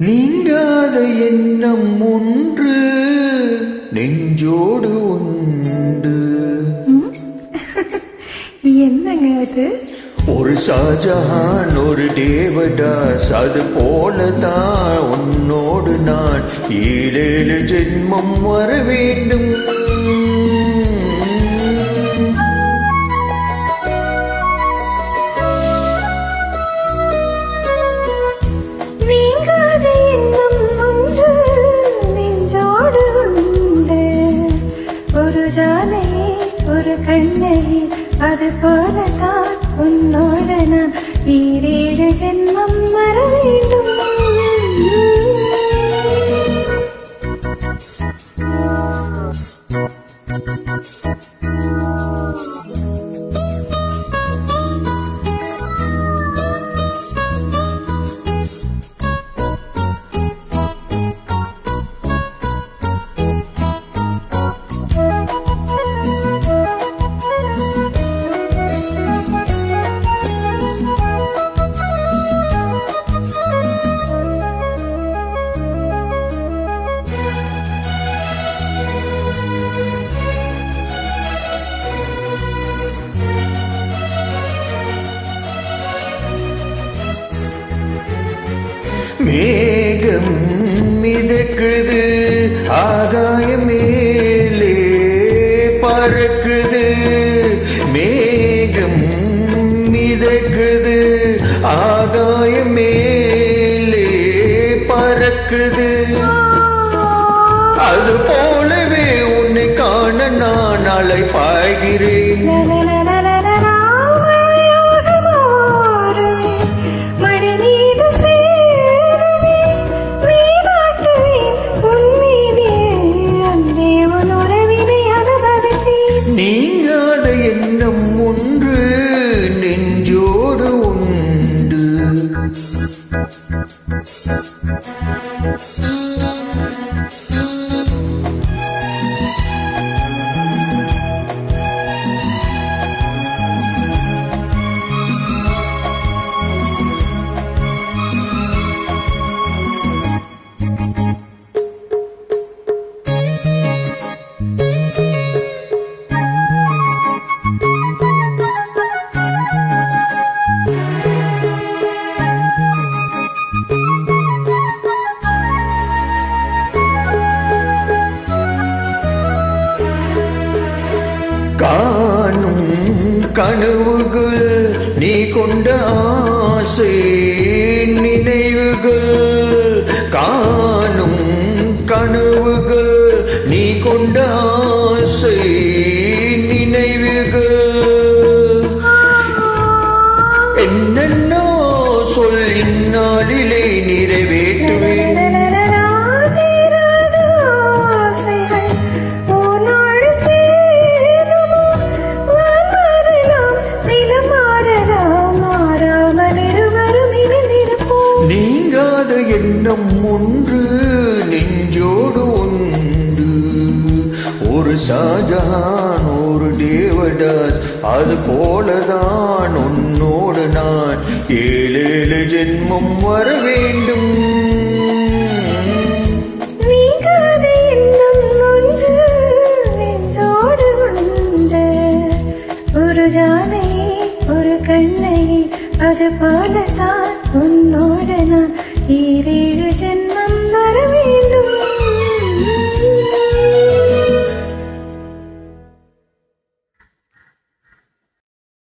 நீங்காத எண்ணம் ஒன்று நெஞ்சோடு உண்டு. என்னங்க அது? ஒரு ஷாஜஹான் ஒரு தேவதாஸ், அது போலதான் உன்னோடு நான் 7 ஜென்மம் வர வேண்டும். ஒரு கண்ணை அது போலதான் உன்னோடு நான் 7 ஜென்மம் வர வேண்டும். மேகம் மிதக்குது ஆகாயம் மேலே பறக்குது. மேகம் மிதக்குது ஆகாயம் மேலே பறக்குது. அது போலவே உன்னை காண நான் அலைபாய்கிறேன். நீங்காத எண்ணம் ஒன்று நெஞ்சோடு உண்டு. காணும் கனவுகள் நீ கொண்ட ஆசை நினைவுகள். காணும் கனவுகள் நீ கொண்ட ஆசை நினைவுகள். என்னென்னோ சொல் இந்நாளிலே நிறைவேற்றுவேன். நீங்காத எண்ணம் ஒன்று நெஞ்சோடு உண்டு. ஒரு ஷாஜஹான் ஒரு தேவதாஸ், அது போலதான் உன்னோடு நான் 7 ஜென்மம் வர வேண்டும். ஒரு கண்ணை அது போலதான் உன்னோடு நான்